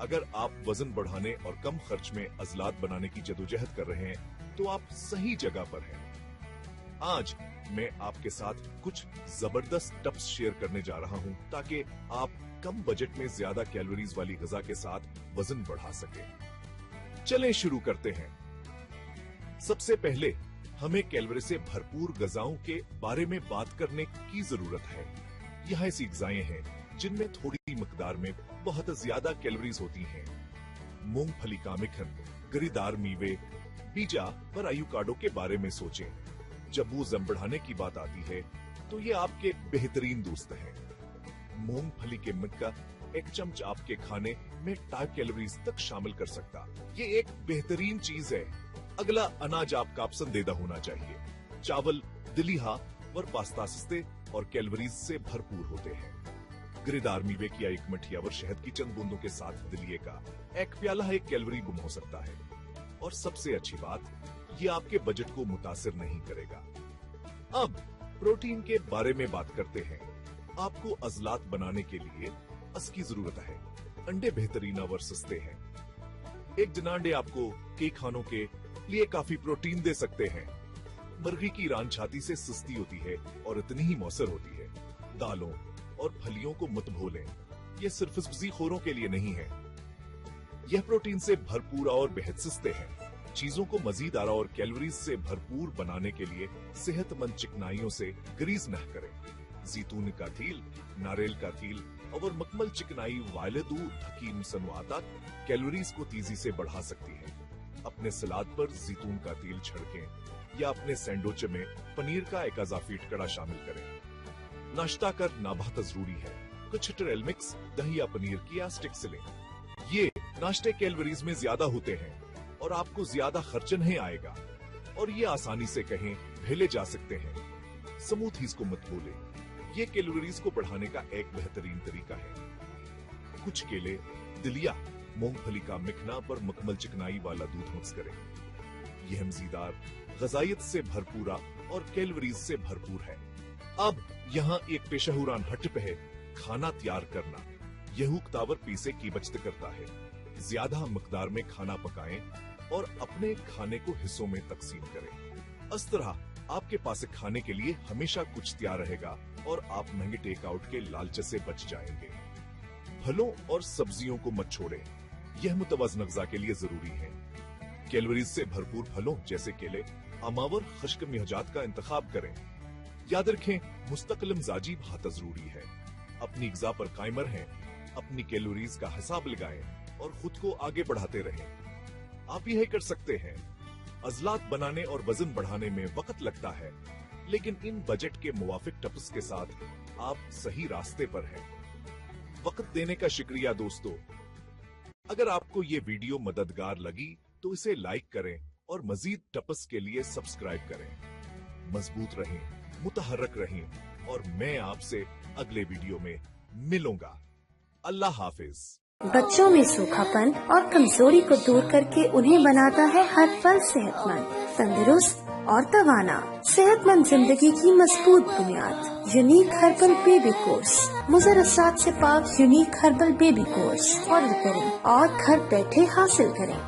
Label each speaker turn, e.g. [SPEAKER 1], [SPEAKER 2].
[SPEAKER 1] अगर आप वजन बढ़ाने और कम खर्च में अजलात बनाने की जदोजहद कर रहे हैं तो आप सही जगह पर हैं। आज मैं आपके साथ कुछ जबरदस्त टिप्स शेयर करने जा रहा हूं ताकि आप कम बजट में ज्यादा कैलोरीज वाली ग़िज़ा के साथ वजन बढ़ा सकें। चलें शुरू करते हैं। सबसे पहले हमें कैलोरी से भरपूर ग़िज़ाओं के बारे में बात करने की जरूरत है। यह ऐसी ग़िज़ाएं हैं जिनमें थोड़ी मकदार में बहुत ज्यादा कैलोरीज होती हैं। मूंगफली का मिश्रण, गिरीदार मीवे, बीजा और एवोकाडो के बारे में सोचें। जब वजन बढ़ाने की बात आती है तो ये आपके बेहतरीन दोस्त हैं। मूंगफली के मिक्का एक चम्मच आपके खाने में 2 कैलोरीज तक शामिल कर सकता। ये एक बेहतरीन चीज है। अगला अनाज आपका पसंदीदा होना चाहिए। चावल, दलिया और पास्ता सस्ते और कैलोरीज से भरपूर होते हैं। गिरीदार मीवे की एक मठिया और शहद की चंद बूंदों के साथ दलिये का एक प्याला 1 कैलोरी गुम हो सकता है। और सबसे अच्छी बात, ये आपके बजट को मुतासिर नहीं करेगा। अब प्रोटीन के बारे में बात करते हैं। आपको अजलात बनाने के लिए अस की जरूरत है। अंडे बेहतरीन और सस्ते हैं। एक दिन अंडे आपको कई खानों के लिए काफी प्रोटीन दे सकते हैं। मुर्गी की रान छाती से सस्ती होती है और इतनी ही मौसर होती है। दालों और फलियों को मत भूलें, ये सिर्फ ज़ीखोरों के लिए नहीं है। यह प्रोटीन से भरपूर और बेहद सस्ते हैं। चीजों को मजीद आरा और कैलोरीज से भरपूर बनाने के लिए सेहतमंद चिकनाइयों से ग्रीज न करें। जैतून का तेल, नारियल का तेल और मकमल चिकनाई वायलेदू हकीम सनवाता कैलोरीज को तेजी से बढ़ा सकती है। अपने सलाद पर जैतून का तेल छिड़कें या अपने सैंडविच में पनीर का एक इजाफी टुकड़ा शामिल करें। नाश्ता करना बहुत जरूरी है। कुछ ट्रेल मिक्स, दही या पनीर की या स्टिक्स लें। ये नाश्ते कैलोरीज में ज्यादा होते हैं और आपको ज्यादा खर्च नहीं आएगा और ये आसानी से कहीं भेले जा सकते हैं। स्मूथीज को मत भूलें, ये कैलोरीज को बढ़ाने का एक बेहतरीन तरीका है। कुछ केले, दलिया, मूंगफली का मिखना पर मकमल चिकनाई वाला दूध मिक्स करें। यह मजेदार, ग़िज़ाइयत से भरपूरा और कैलोरीज से भरपूर है। अब यहाँ एक पेशेवरान हटप है खाना तैयार करना। यह उकतावर पैसे की बचत करता है। ज्यादा मकदार में खाना पकाएं और अपने खाने को हिस्सों में तकसीम करें। इस तरह आपके पास खाने के लिए हमेशा कुछ तैयार रहेगा और आप महंगे टेक आउट के लालच से बच जाएंगे। फलों और सब्जियों को मत छोड़ें, यह मुतवाज़न ग़िज़ा के लिए जरूरी है। कैलोरीज से भरपूर फलों जैसे केले, अमावर, खुश्क मेवजात का इंतखाब करें। याद रखें, मुस्तकिल मिजाजी बहुत जरूरी है। अपनी ग़िज़ा पर कायम रहें, अपनी कैलोरीज का हिसाब लगाएं और खुद को आगे बढ़ाते रहें। आप यह कर सकते हैं। अजलात बनाने और वजन बढ़ाने में वक्त लगता है, लेकिन इन बजट के मुवाफिक टिप्स के साथ आप सही रास्ते पर हैं। वक्त देने का शुक्रिया दोस्तों। अगर आपको ये वीडियो मददगार लगी तो इसे लाइक करें और मजीद टिप्स के लिए सब्सक्राइब करें। मजबूत रहें, मुतहर्रक रहें और मैं आपसे अगले वीडियो में मिलूंगा। अल्लाह हाफिज।
[SPEAKER 2] बच्चों में सूखापन और कमजोरी को दूर करके उन्हें बनाता है हर पल सेहतमंद, तंदुरुस्त और तवाना। सेहतमंद जिंदगी की मजबूत बुनियाद। Unique herbal baby course. मुज़र असरात से पाक unique herbal baby course order करें और घर बैठे हासिल करें।